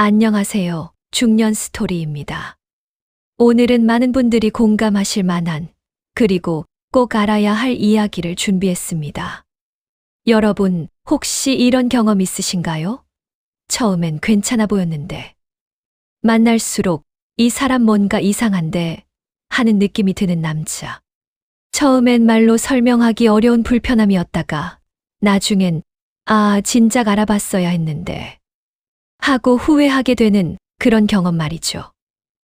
안녕하세요. 중년 스토리입니다. 오늘은 많은 분들이 공감하실 만한 그리고 꼭 알아야 할 이야기를 준비했습니다. 여러분, 혹시 이런 경험 있으신가요? 처음엔 괜찮아 보였는데 만날수록 이 사람 뭔가 이상한데 하는 느낌이 드는 남자. 처음엔 말로 설명하기 어려운 불편함이었다가 나중엔 진작 알아봤어야 했는데 하고 후회하게 되는 그런 경험 말이죠.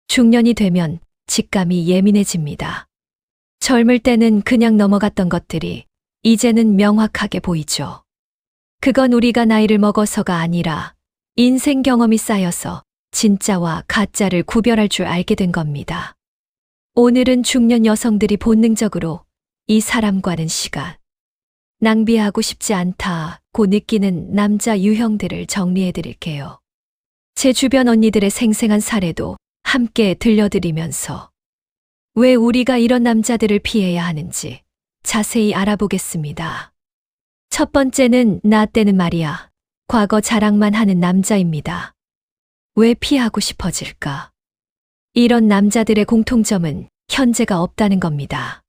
중년이 되면 직감이 예민해집니다. 젊을 때는 그냥 넘어갔던 것들이 이제는 명확하게 보이죠. 그건 우리가 나이를 먹어서가 아니라 인생 경험이 쌓여서 진짜와 가짜를 구별할 줄 알게 된 겁니다. 오늘은 중년 여성들이 본능적으로 이 사람과는 시간 낭비하고 싶지 않다고 느끼는 남자 유형들을 정리해 드릴게요. 제 주변 언니들의 생생한 사례도 함께 들려드리면서 왜 우리가 이런 남자들을 피해야 하는지 자세히 알아보겠습니다. 첫 번째는 나 때는 말이야. 과거 자랑만 하는 남자입니다. 왜 피하고 싶어질까? 이런 남자들의 공통점은 현재가 없다는 겁니다.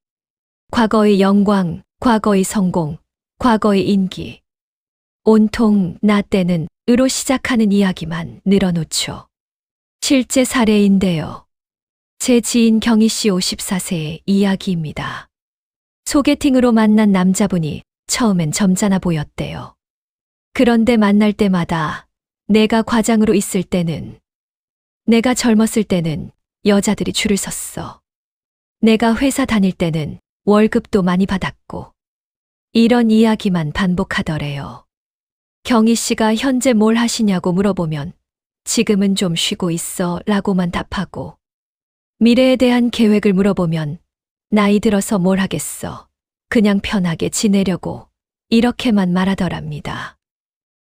과거의 영광, 과거의 성공, 과거의 인기. 온통 나 때는 으로 시작하는 이야기만 늘어놓죠. 실제 사례인데요. 제 지인 경희 씨 54세의 이야기입니다. 소개팅으로 만난 남자분이 처음엔 점잖아 보였대요. 그런데 만날 때마다 내가 과장으로 있을 때는, 내가 젊었을 때는 여자들이 줄을 섰어. 내가 회사 다닐 때는 월급도 많이 받았고, 이런 이야기만 반복하더래요. 경희 씨가 현재 뭘 하시냐고 물어보면 지금은 좀 쉬고 있어 라고만 답하고, 미래에 대한 계획을 물어보면 나이 들어서 뭘 하겠어. 그냥 편하게 지내려고 이렇게만 말하더랍니다.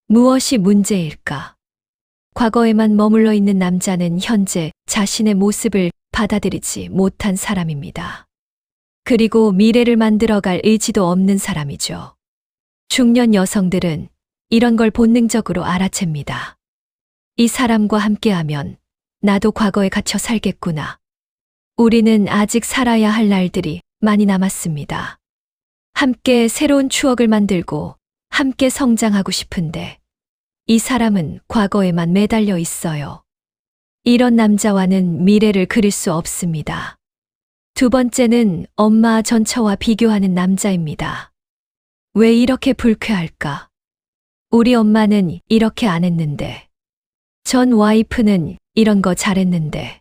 무엇이 문제일까? 과거에만 머물러 있는 남자는 현재 자신의 모습을 받아들이지 못한 사람입니다. 그리고 미래를 만들어갈 의지도 없는 사람이죠. 중년 여성들은 이런 걸 본능적으로 알아챕니다. 이 사람과 함께하면 나도 과거에 갇혀 살겠구나. 우리는 아직 살아야 할 날들이 많이 남았습니다. 함께 새로운 추억을 만들고 함께 성장하고 싶은데 이 사람은 과거에만 매달려 있어요. 이런 남자와는 미래를 그릴 수 없습니다. 두 번째는 엄마 전처와 비교하는 남자입니다. 왜 이렇게 불쾌할까? 우리 엄마는 이렇게 안 했는데, 전 와이프는 이런 거 잘했는데,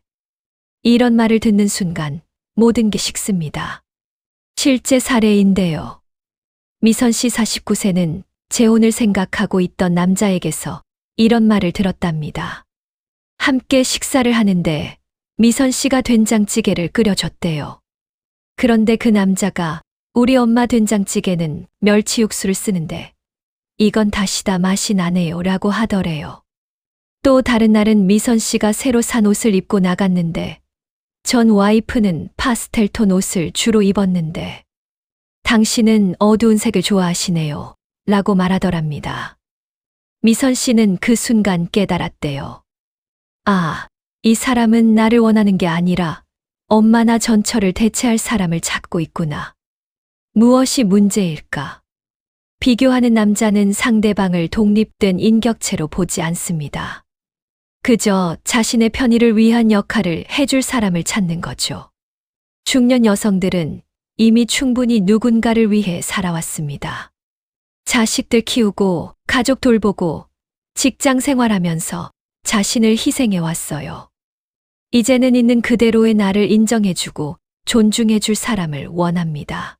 이런 말을 듣는 순간 모든 게 식습니다. 실제 사례인데요. 미선 씨 49세는 재혼을 생각하고 있던 남자에게서 이런 말을 들었답니다. 함께 식사를 하는데 미선 씨가 된장찌개를 끓여줬대요. 그런데 그 남자가 우리 엄마 된장찌개는 멸치 육수를 쓰는데 이건 다시다 맛이 나네요 라고 하더래요. 또 다른 날은 미선 씨가 새로 산 옷을 입고 나갔는데 전 와이프는 파스텔 톤 옷을 주로 입었는데 당신은 어두운 색을 좋아하시네요 라고 말하더랍니다. 미선 씨는 그 순간 깨달았대요. 이 사람은 나를 원하는 게 아니라 엄마나 전처를 대체할 사람을 찾고 있구나. 무엇이 문제일까? 비교하는 남자는 상대방을 독립된 인격체로 보지 않습니다. 그저 자신의 편의를 위한 역할을 해줄 사람을 찾는 거죠. 중년 여성들은 이미 충분히 누군가를 위해 살아왔습니다. 자식들 키우고 가족 돌보고 직장 생활하면서 자신을 희생해왔어요. 이제는 있는 그대로의 나를 인정해주고 존중해줄 사람을 원합니다.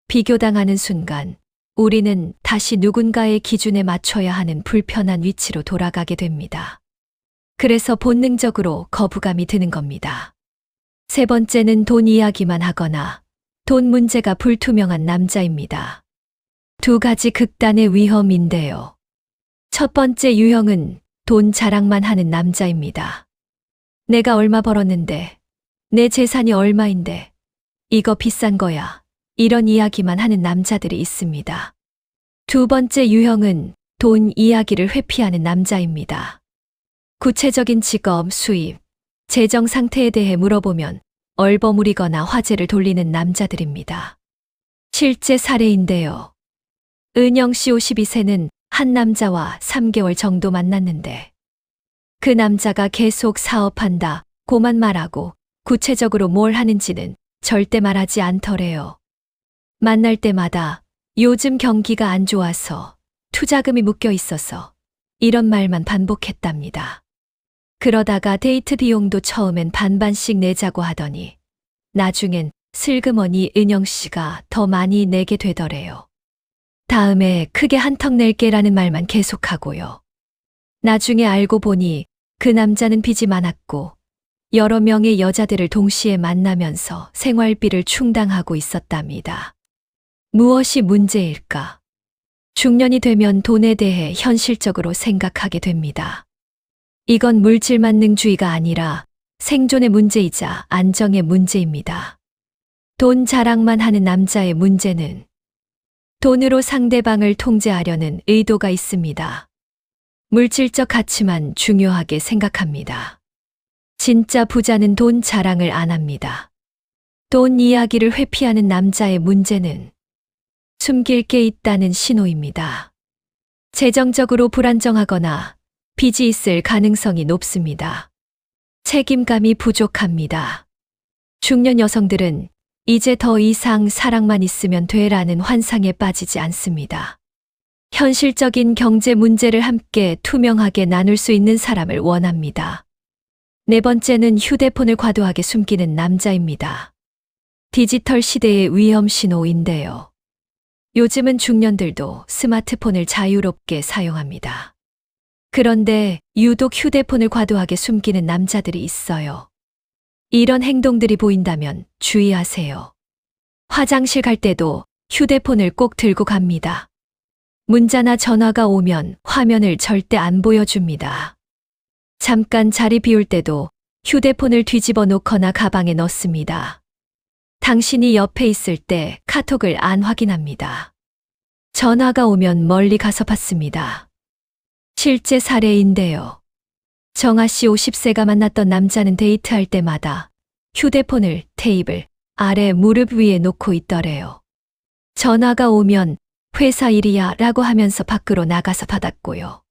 비교당하는 순간 우리는 다시 누군가의 기준에 맞춰야 하는 불편한 위치로 돌아가게 됩니다. 그래서 본능적으로 거부감이 드는 겁니다. 세 번째는 돈 이야기만 하거나 돈 문제가 불투명한 남자입니다. 두 가지 극단의 위험인데요. 첫 번째 유형은 돈 자랑만 하는 남자입니다. 내가 얼마 벌었는데, 내 재산이 얼마인데, 이거 비싼 거야. 이런 이야기만 하는 남자들이 있습니다. 두 번째 유형은 돈 이야기를 회피하는 남자입니다. 구체적인 직업, 수입, 재정 상태에 대해 물어보면 얼버무리거나 화제를 돌리는 남자들입니다. 실제 사례인데요. 은영 씨 52세는 한 남자와 3개월 정도 만났는데 그 남자가 계속 사업한다, 고만 말하고 구체적으로 뭘 하는지는 절대 말하지 않더래요. 만날 때마다 요즘 경기가 안 좋아서 투자금이 묶여 있어서 이런 말만 반복했답니다. 그러다가 데이트 비용도 처음엔 반반씩 내자고 하더니 나중엔 슬그머니 은영 씨가 더 많이 내게 되더래요. 다음에 크게 한턱 낼게라는 말만 계속하고요. 나중에 알고 보니 그 남자는 빚이 많았고 여러 명의 여자들을 동시에 만나면서 생활비를 충당하고 있었답니다. 무엇이 문제일까? 중년이 되면 돈에 대해 현실적으로 생각하게 됩니다. 이건 물질 만능주의가 아니라 생존의 문제이자 안정의 문제입니다. 돈 자랑만 하는 남자의 문제는 돈으로 상대방을 통제하려는 의도가 있습니다. 물질적 가치만 중요하게 생각합니다. 진짜 부자는 돈 자랑을 안 합니다. 돈 이야기를 회피하는 남자의 문제는 숨길 게 있다는 신호입니다. 재정적으로 불안정하거나 빚이 있을 가능성이 높습니다. 책임감이 부족합니다. 중년 여성들은 이제 더 이상 사랑만 있으면 돼라는 환상에 빠지지 않습니다. 현실적인 경제 문제를 함께 투명하게 나눌 수 있는 사람을 원합니다. 네 번째는 휴대폰을 과도하게 숨기는 남자입니다. 디지털 시대의 위험 신호인데요. 요즘은 중년들도 스마트폰을 자유롭게 사용합니다. 그런데 유독 휴대폰을 과도하게 숨기는 남자들이 있어요. 이런 행동들이 보인다면 주의하세요. 화장실 갈 때도 휴대폰을 꼭 들고 갑니다. 문자나 전화가 오면 화면을 절대 안 보여줍니다. 잠깐 자리 비울 때도 휴대폰을 뒤집어 놓거나 가방에 넣습니다. 당신이 옆에 있을 때 카톡을 안 확인합니다. 전화가 오면 멀리 가서 받습니다. 실제 사례인데요. 정아 씨 50세가 만났던 남자는 데이트할 때마다 휴대폰을 테이블 아래 무릎 위에 놓고 있더래요. 전화가 오면 회사 일이야 라고 하면서 밖으로 나가서 받았고요.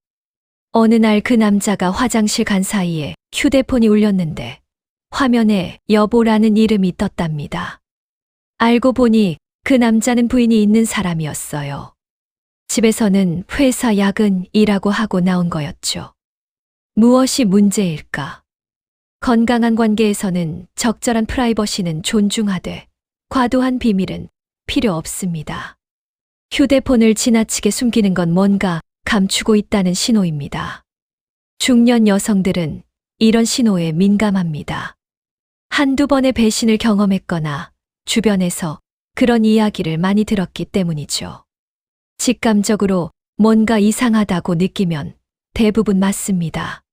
어느 날 그 남자가 화장실 간 사이에 휴대폰이 울렸는데 화면에 여보라는 이름이 떴답니다. 알고 보니 그 남자는 부인이 있는 사람이었어요. 집에서는 회사 야근이라고 하고 나온 거였죠. 무엇이 문제일까? 건강한 관계에서는 적절한 프라이버시는 존중하되 과도한 비밀은 필요 없습니다. 휴대폰을 지나치게 숨기는 건 뭔가 감추고 있다는 신호입니다. 중년 여성들은 이런 신호에 민감합니다. 한두 번의 배신을 경험했거나 주변에서 그런 이야기를 많이 들었기 때문이죠. 직감적으로 뭔가 이상하다고 느끼면 대부분 맞습니다.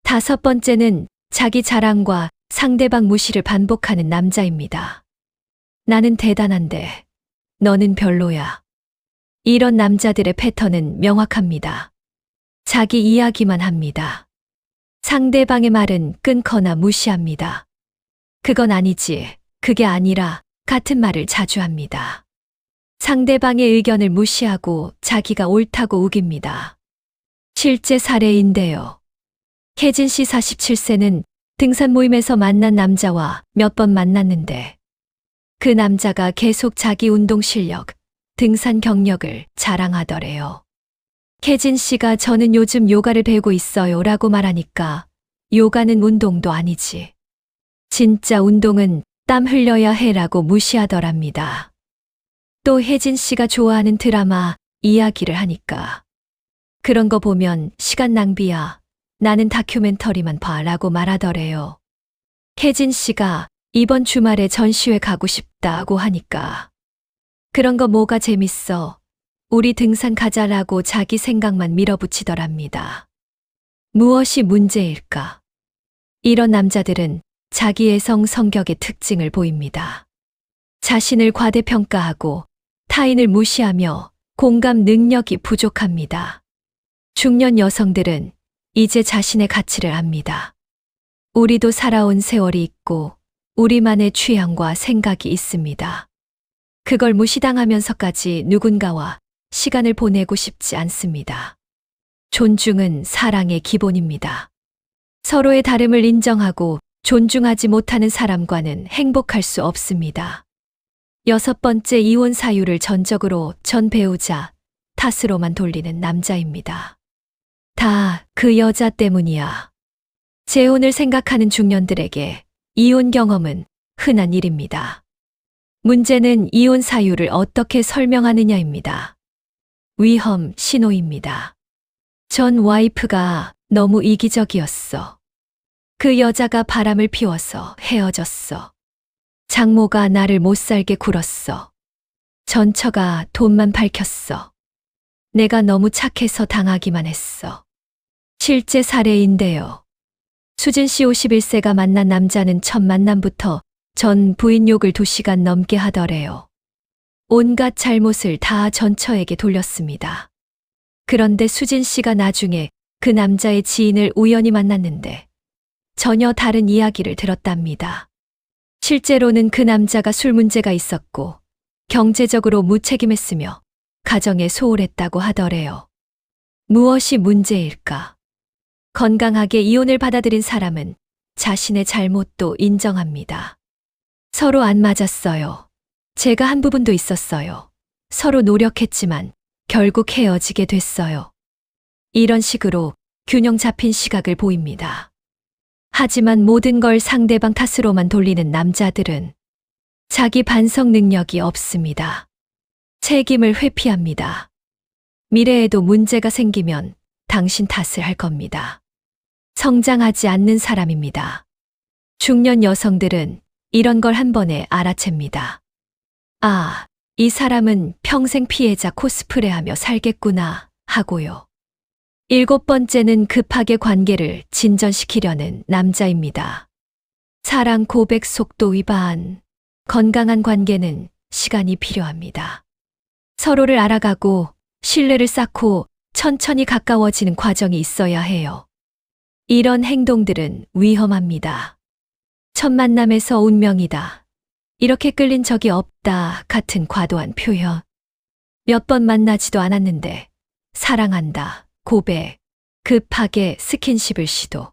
다섯 번째는 자기 자랑과 상대방 무시를 반복하는 남자입니다. 나는 대단한데 너는 별로야. 이런 남자들의 패턴은 명확합니다. 자기 이야기만 합니다. 상대방의 말은 끊거나 무시합니다. 그건 아니지, 그게 아니라 같은 말을 자주 합니다. 상대방의 의견을 무시하고 자기가 옳다고 우깁니다. 실제 사례인데요. 혜진 씨 47세는 등산 모임에서 만난 남자와 몇 번 만났는데 그 남자가 계속 자기 운동 실력, 등산 경력을 자랑하더래요. 혜진 씨가 저는 요즘 요가를 배우고 있어요 라고 말하니까 요가는 운동도 아니지. 진짜 운동은 땀 흘려야 해라고 무시하더랍니다. 또 혜진 씨가 좋아하는 드라마 이야기를 하니까 그런 거 보면 시간 낭비야. 나는 다큐멘터리만 봐라고 말하더래요. 혜진 씨가 이번 주말에 전시회 가고 싶다고 하니까 그런 거 뭐가 재밌어. 우리 등산 가자라고 자기 생각만 밀어붙이더랍니다. 무엇이 문제일까? 이런 남자들은 자기애성 성격의 특징을 보입니다. 자신을 과대평가하고 타인을 무시하며 공감 능력이 부족합니다. 중년 여성들은 이제 자신의 가치를 압니다. 우리도 살아온 세월이 있고 우리만의 취향과 생각이 있습니다. 그걸 무시당하면서까지 누군가와 시간을 보내고 싶지 않습니다. 존중은 사랑의 기본입니다. 서로의 다름을 인정하고 존중하지 못하는 사람과는 행복할 수 없습니다. 6번째, 이혼 사유를 전적으로 전 배우자 탓으로만 돌리는 남자입니다. 다 그 여자 때문이야. 재혼을 생각하는 중년들에게 이혼 경험은 흔한 일입니다. 문제는 이혼 사유를 어떻게 설명하느냐입니다. 위험 신호입니다. 전 와이프가 너무 이기적이었어. 그 여자가 바람을 피워서 헤어졌어. 장모가 나를 못살게 굴었어. 전처가 돈만 밝혔어. 내가 너무 착해서 당하기만 했어. 실제 사례인데요. 수진 씨 51세가 만난 남자는 첫 만남부터 전 부인 욕을 2시간 넘게 하더래요. 온갖 잘못을 다 전처에게 돌렸습니다. 그런데 수진 씨가 나중에 그 남자의 지인을 우연히 만났는데 전혀 다른 이야기를 들었답니다. 실제로는 그 남자가 술 문제가 있었고 경제적으로 무책임했으며 가정에 소홀했다고 하더래요. 무엇이 문제일까? 건강하게 이혼을 받아들인 사람은 자신의 잘못도 인정합니다. 서로 안 맞았어요. 제가 한 부분도 있었어요. 서로 노력했지만 결국 헤어지게 됐어요. 이런 식으로 균형 잡힌 시각을 보입니다. 하지만 모든 걸 상대방 탓으로만 돌리는 남자들은 자기 반성 능력이 없습니다. 책임을 회피합니다. 미래에도 문제가 생기면 당신 탓을 할 겁니다. 성장하지 않는 사람입니다. 중년 여성들은 이런 걸 한 번에 알아챕니다. 아, 이 사람은 평생 피해자 코스프레하며 살겠구나 하고요. 7번째는 급하게 관계를 진전시키려는 남자입니다. 사랑 고백 속도 위반. 건강한 관계는 시간이 필요합니다. 서로를 알아가고 신뢰를 쌓고 천천히 가까워지는 과정이 있어야 해요. 이런 행동들은 위험합니다. 첫 만남에서 운명이다. 이렇게 끌린 적이 없다 같은 과도한 표현. 몇 번 만나지도 않았는데 사랑한다, 고백, 급하게 스킨십을 시도.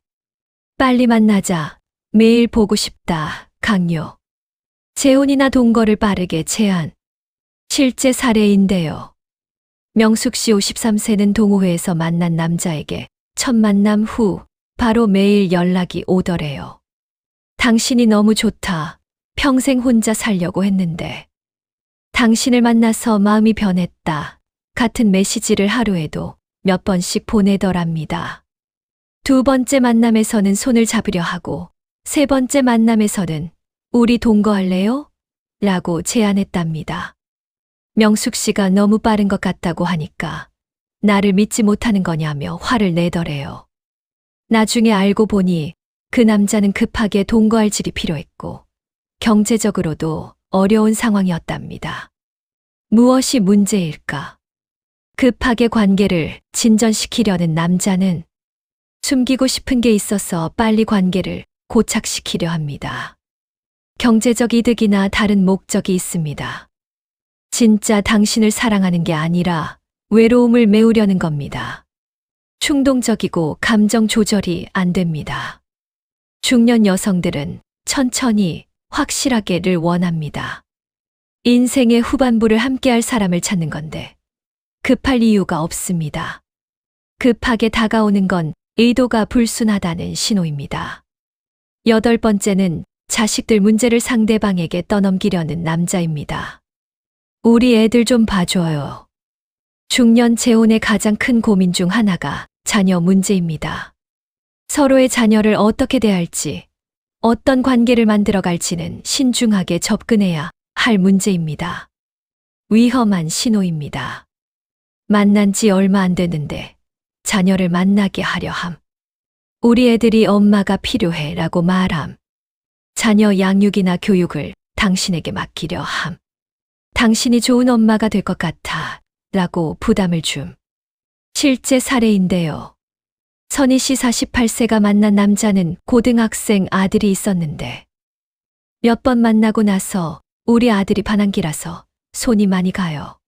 빨리 만나자, 매일 보고 싶다, 강요. 재혼이나 동거를 빠르게 제안. 실제 사례인데요. 명숙 씨 53세는 동호회에서 만난 남자에게 첫 만남 후 바로 매일 연락이 오더래요. 당신이 너무 좋다. 평생 혼자 살려고 했는데. 당신을 만나서 마음이 변했다. 같은 메시지를 하루에도 몇 번씩 보내더랍니다. 2번째 만남에서는 손을 잡으려 하고 3번째 만남에서는 우리 동거할래요? 라고 제안했답니다. 명숙 씨가 너무 빠른 것 같다고 하니까 나를 믿지 못하는 거냐며 화를 내더래요. 나중에 알고 보니 그 남자는 급하게 동거할 질이 필요했고 경제적으로도 어려운 상황이었답니다. 무엇이 문제일까? 급하게 관계를 진전시키려는 남자는 숨기고 싶은 게 있어서 빨리 관계를 고착시키려 합니다. 경제적 이득이나 다른 목적이 있습니다. 진짜 당신을 사랑하는 게 아니라 외로움을 메우려는 겁니다. 충동적이고 감정 조절이 안 됩니다. 중년 여성들은 천천히 확실하게를 원합니다. 인생의 후반부를 함께할 사람을 찾는 건데 급할 이유가 없습니다. 급하게 다가오는 건 의도가 불순하다는 신호입니다. 8번째는 자식들 문제를 상대방에게 떠넘기려는 남자입니다. 우리 애들 좀 봐줘요. 중년 재혼의 가장 큰 고민 중 하나가 자녀 문제입니다. 서로의 자녀를 어떻게 대할지, 어떤 관계를 만들어갈지는 신중하게 접근해야 할 문제입니다. 위험한 신호입니다. 만난 지 얼마 안 됐는데 자녀를 만나게 하려 함. 우리 애들이 엄마가 필요해 라고 말함. 자녀 양육이나 교육을 당신에게 맡기려 함. 당신이 좋은 엄마가 될 것 같아 라고 부담을 줌. 실제 사례인데요. 선희 씨 48세가 만난 남자는 고등학생 아들이 있었는데 몇 번 만나고 나서 우리 아들이 반항기라서 손이 많이 가요.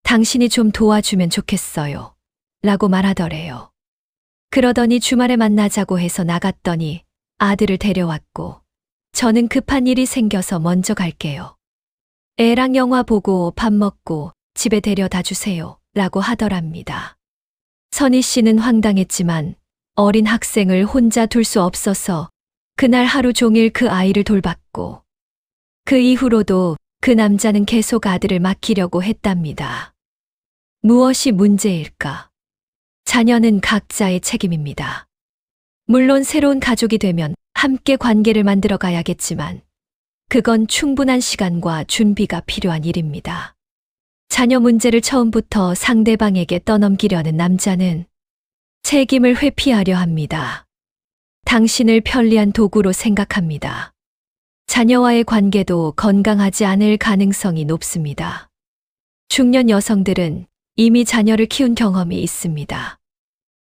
당신이 좀 도와주면 좋겠어요. 라고 말하더래요. 그러더니 주말에 만나자고 해서 나갔더니 아들을 데려왔고 저는 급한 일이 생겨서 먼저 갈게요. 애랑 영화 보고 밥 먹고 집에 데려다 주세요. 라고 하더랍니다. 선희 씨는 황당했지만 어린 학생을 혼자 둘 수 없어서 그날 하루 종일 그 아이를 돌봤고 그 이후로도 그 남자는 계속 아들을 맡기려고 했답니다. 무엇이 문제일까? 자녀는 각자의 책임입니다. 물론 새로운 가족이 되면 함께 관계를 만들어 가야겠지만 그건 충분한 시간과 준비가 필요한 일입니다. 자녀 문제를 처음부터 상대방에게 떠넘기려는 남자는 책임을 회피하려 합니다. 당신을 편리한 도구로 생각합니다. 자녀와의 관계도 건강하지 않을 가능성이 높습니다. 중년 여성들은 이미 자녀를 키운 경험이 있습니다.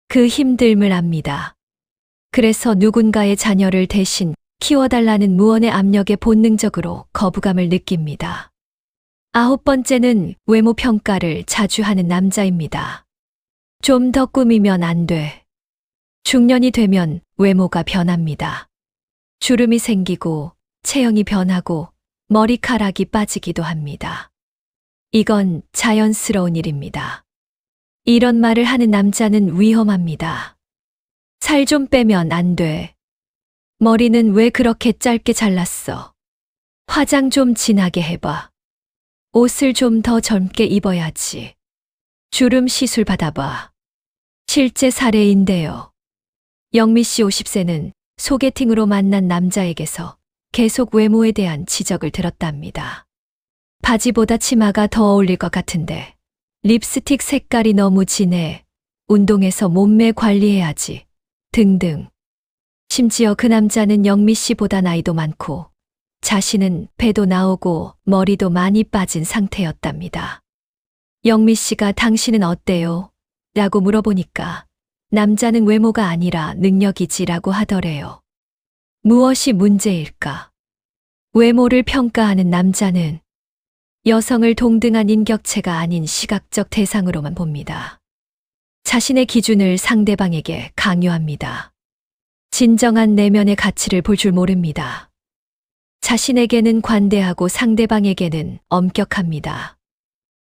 그 힘듦을 압니다. 그래서 누군가의 자녀를 대신 키워달라는 무언의 압력에 본능적으로 거부감을 느낍니다. 9번째는 외모 평가를 자주 하는 남자입니다. 좀 더 꾸미면 안 돼. 중년이 되면 외모가 변합니다. 주름이 생기고 체형이 변하고 머리카락이 빠지기도 합니다. 이건 자연스러운 일입니다. 이런 말을 하는 남자는 위험합니다. 살 좀 빼면 안 돼. 머리는 왜 그렇게 짧게 잘랐어? 화장 좀 진하게 해봐. 옷을 좀 더 젊게 입어야지. 주름 시술 받아봐. 실제 사례인데요. 영미 씨 50세는 소개팅으로 만난 남자에게서 계속 외모에 대한 지적을 들었답니다. 바지보다 치마가 더 어울릴 것 같은데, 립스틱 색깔이 너무 진해, 운동해서 몸매 관리해야지, 등등. 심지어 그 남자는 영미 씨보다 나이도 많고, 자신은 배도 나오고 머리도 많이 빠진 상태였답니다. 영미 씨가 당신은 어때요? 라고 물어보니까 남자는 외모가 아니라 능력이지라고 하더래요. 무엇이 문제일까? 외모를 평가하는 남자는 여성을 동등한 인격체가 아닌 시각적 대상으로만 봅니다. 자신의 기준을 상대방에게 강요합니다. 진정한 내면의 가치를 볼 줄 모릅니다. 자신에게는 관대하고 상대방에게는 엄격합니다.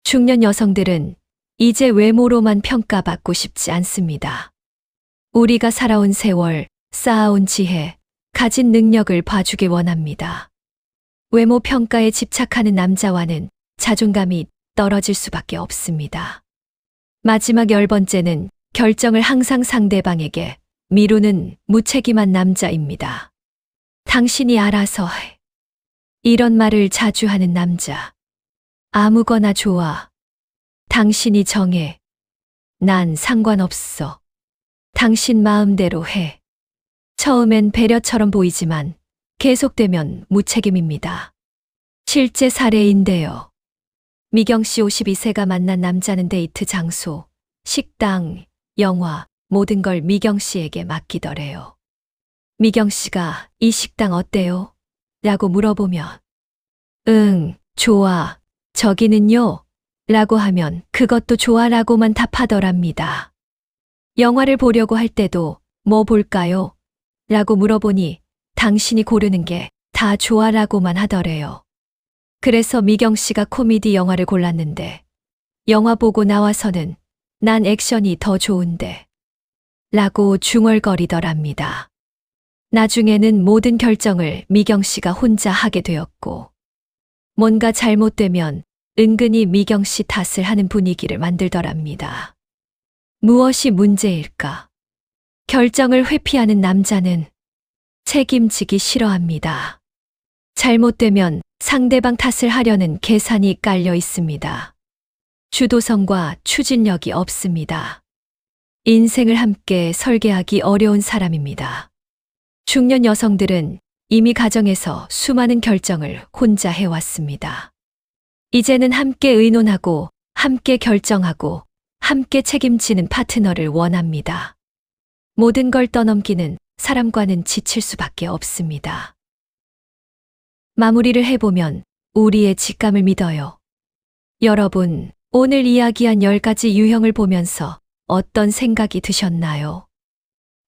중년 여성들은 이제 외모로만 평가받고 싶지 않습니다. 우리가 살아온 세월, 쌓아온 지혜, 가진 능력을 봐주길 원합니다. 외모 평가에 집착하는 남자와는 자존감이 떨어질 수밖에 없습니다. 마지막 10번째는 결정을 항상 상대방에게 미루는 무책임한 남자입니다. 당신이 알아서 해. 이런 말을 자주 하는 남자. 아무거나 좋아. 당신이 정해. 난 상관없어. 당신 마음대로 해. 처음엔 배려처럼 보이지만 계속되면 무책임입니다. 실제 사례인데요. 미경 씨 52세가 만난 남자는 데이트 장소, 식당, 영화, 모든 걸 미경 씨에게 맡기더래요. 미경 씨가 이 식당 어때요? 라고 물어보면 응, 좋아. 저기는요? 라고 하면 그것도 좋아라고만 답하더랍니다. 영화를 보려고 할 때도 뭐 볼까요? 라고 물어보니 당신이 고르는 게 다 좋아라고만 하더래요. 그래서 미경 씨가 코미디 영화를 골랐는데 영화 보고 나와서는 난 액션이 더 좋은데 라고 중얼거리더랍니다. 나중에는 모든 결정을 미경 씨가 혼자 하게 되었고 뭔가 잘못되면 은근히 미경 씨 탓을 하는 분위기를 만들더랍니다. 무엇이 문제일까? 결정을 회피하는 남자는 책임지기 싫어합니다. 잘못되면 상대방 탓을 하려는 계산이 깔려 있습니다. 주도성과 추진력이 없습니다. 인생을 함께 설계하기 어려운 사람입니다. 중년 여성들은 이미 가정에서 수많은 결정을 혼자 해왔습니다. 이제는 함께 의논하고, 함께 결정하고, 함께 책임지는 파트너를 원합니다. 모든 걸 떠넘기는 사람과는 지칠 수밖에 없습니다. 마무리를 해보면 우리의 직감을 믿어요. 여러분, 오늘 이야기한 10가지 유형을 보면서 어떤 생각이 드셨나요?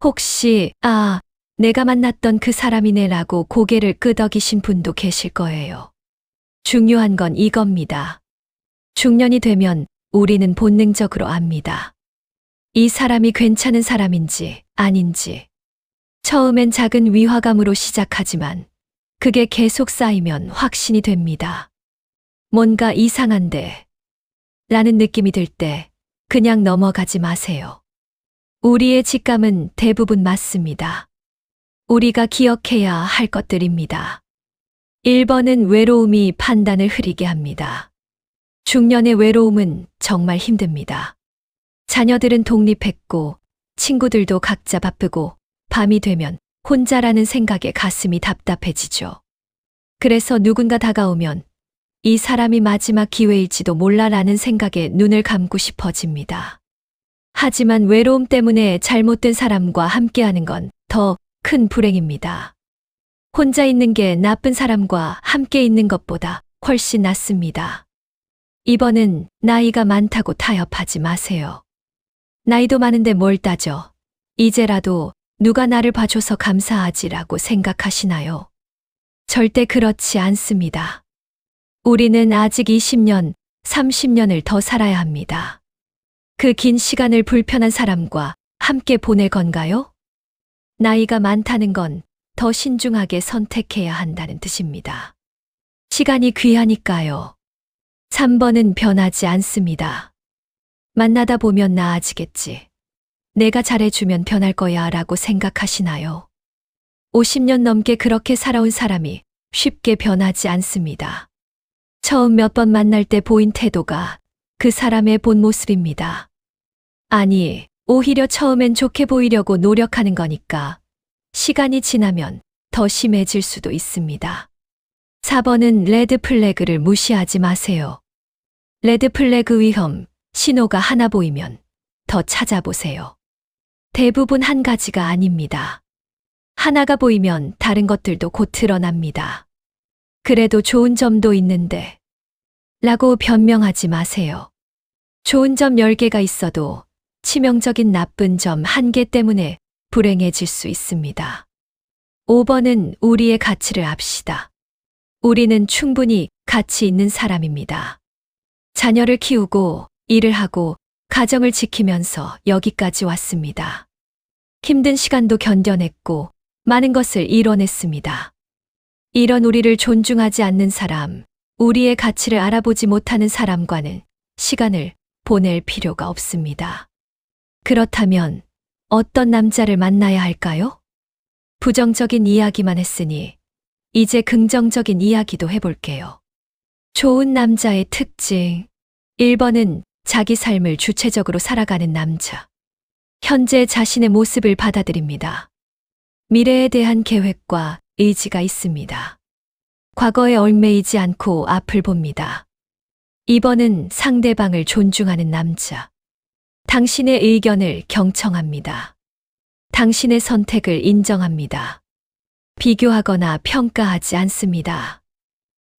혹시, 내가 만났던 그 사람이네라고 고개를 끄덕이신 분도 계실 거예요. 중요한 건 이겁니다. 중년이 되면 우리는 본능적으로 압니다. 이 사람이 괜찮은 사람인지 아닌지. 처음엔 작은 위화감으로 시작하지만 그게 계속 쌓이면 확신이 됩니다. 뭔가 이상한데 라는 느낌이 들 때 그냥 넘어가지 마세요. 우리의 직감은 대부분 맞습니다. 우리가 기억해야 할 것들입니다. 1번은 외로움이 판단을 흐리게 합니다. 중년의 외로움은 정말 힘듭니다. 자녀들은 독립했고 친구들도 각자 바쁘고 밤이 되면 혼자라는 생각에 가슴이 답답해지죠. 그래서 누군가 다가오면 이 사람이 마지막 기회일지도 몰라라는 생각에 눈을 감고 싶어집니다. 하지만 외로움 때문에 잘못된 사람과 함께하는 건 더 큰 불행입니다. 혼자 있는 게 나쁜 사람과 함께 있는 것보다 훨씬 낫습니다. 2번은 나이가 많다고 타협하지 마세요. 나이도 많은데 뭘 따져. 이제라도 누가 나를 봐줘서 감사하지라고 생각하시나요? 절대 그렇지 않습니다. 우리는 아직 20년, 30년을 더 살아야 합니다. 그 긴 시간을 불편한 사람과 함께 보낼 건가요? 나이가 많다는 건 더 신중하게 선택해야 한다는 뜻입니다. 시간이 귀하니까요. 3번은 변하지 않습니다. 만나다 보면 나아지겠지. 내가 잘해주면 변할 거야 라고 생각하시나요? 50년 넘게 그렇게 살아온 사람이 쉽게 변하지 않습니다. 처음 몇 번 만날 때 보인 태도가 그 사람의 본 모습입니다. 아니, 오히려 처음엔 좋게 보이려고 노력하는 거니까 시간이 지나면 더 심해질 수도 있습니다. 4번은 레드 플래그를 무시하지 마세요. 레드 플래그 위험, 신호가 하나 보이면 더 찾아보세요. 대부분 한 가지가 아닙니다. 하나가 보이면 다른 것들도 곧 드러납니다. 그래도 좋은 점도 있는데 라고 변명하지 마세요. 좋은 점 10개가 있어도 치명적인 나쁜 점 1개 때문에 불행해질 수 있습니다. 5번은 우리의 가치를 압시다. 우리는 충분히 가치 있는 사람입니다. 자녀를 키우고 일을 하고 가정을 지키면서 여기까지 왔습니다. 힘든 시간도 견뎌냈고 많은 것을 이뤄냈습니다. 이런 우리를 존중하지 않는 사람, 우리의 가치를 알아보지 못하는 사람과는 시간을 보낼 필요가 없습니다. 그렇다면 어떤 남자를 만나야 할까요? 부정적인 이야기만 했으니 이제 긍정적인 이야기도 해볼게요. 좋은 남자의 특징. 1번은 자기 삶을 주체적으로 살아가는 남자. 현재 자신의 모습을 받아들입니다. 미래에 대한 계획과 의지가 있습니다. 과거에 얽매이지 않고 앞을 봅니다. 2번은 상대방을 존중하는 남자. 당신의 의견을 경청합니다. 당신의 선택을 인정합니다. 비교하거나 평가하지 않습니다.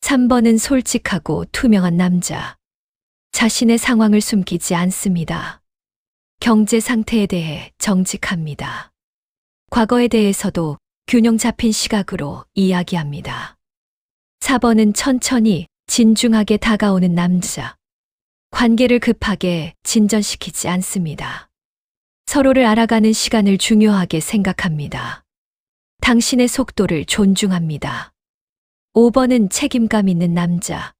3번은 솔직하고 투명한 남자. 자신의 상황을 숨기지 않습니다. 경제 상태에 대해 정직합니다. 과거에 대해서도 균형 잡힌 시각으로 이야기합니다. 4번은 천천히 진중하게 다가오는 남자. 관계를 급하게 진전시키지 않습니다. 서로를 알아가는 시간을 중요하게 생각합니다. 당신의 속도를 존중합니다. 5번은 책임감 있는 남자.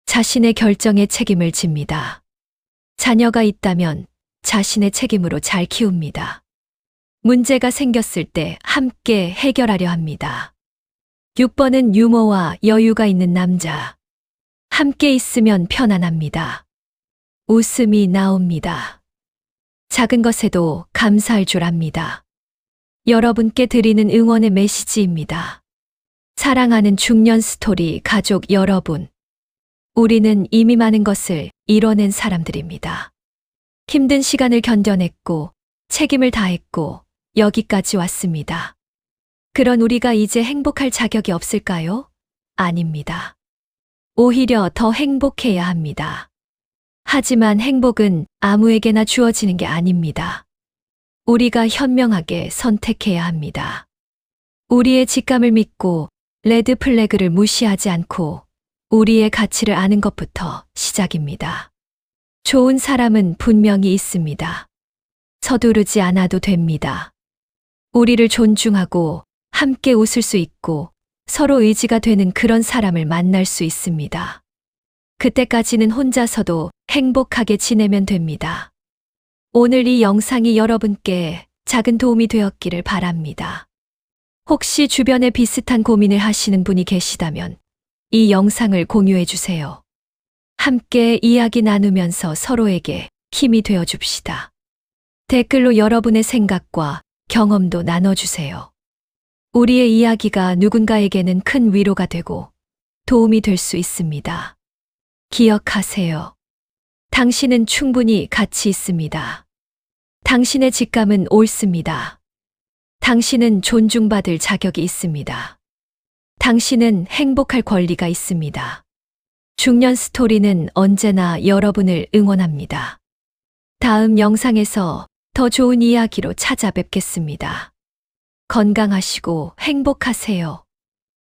자신의 결정에 책임을 집니다. 자녀가 있다면 자신의 책임으로 잘 키웁니다. 문제가 생겼을 때 함께 해결하려 합니다. 6번은 유머와 여유가 있는 남자. 함께 있으면 편안합니다. 웃음이 나옵니다. 작은 것에도 감사할 줄 압니다. 여러분께 드리는 응원의 메시지입니다. 사랑하는 중년 스토리 가족 여러분. 우리는 이미 많은 것을 이뤄낸 사람들입니다. 힘든 시간을 견뎌냈고 책임을 다했고 여기까지 왔습니다. 그런 우리가 이제 행복할 자격이 없을까요? 아닙니다. 오히려 더 행복해야 합니다. 하지만 행복은 아무에게나 주어지는 게 아닙니다. 우리가 현명하게 선택해야 합니다. 우리의 직감을 믿고 레드 플래그를 무시하지 않고 우리의 가치를 아는 것부터 시작입니다. 좋은 사람은 분명히 있습니다. 서두르지 않아도 됩니다. 우리를 존중하고 함께 웃을 수 있고 서로 의지가 되는 그런 사람을 만날 수 있습니다. 그때까지는 혼자서도 행복하게 지내면 됩니다. 오늘 이 영상이 여러분께 작은 도움이 되었기를 바랍니다. 혹시 주변에 비슷한 고민을 하시는 분이 계시다면 이 영상을 공유해 주세요. 함께 이야기 나누면서 서로에게 힘이 되어 줍시다. 댓글로 여러분의 생각과 경험도 나눠주세요. 우리의 이야기가 누군가에게는 큰 위로가 되고 도움이 될 수 있습니다. 기억하세요. 당신은 충분히 가치 있습니다. 당신의 직감은 옳습니다. 당신은 존중받을 자격이 있습니다. 당신은 행복할 권리가 있습니다. 중년 스토리는 언제나 여러분을 응원합니다. 다음 영상에서 더 좋은 이야기로 찾아뵙겠습니다. 건강하시고 행복하세요.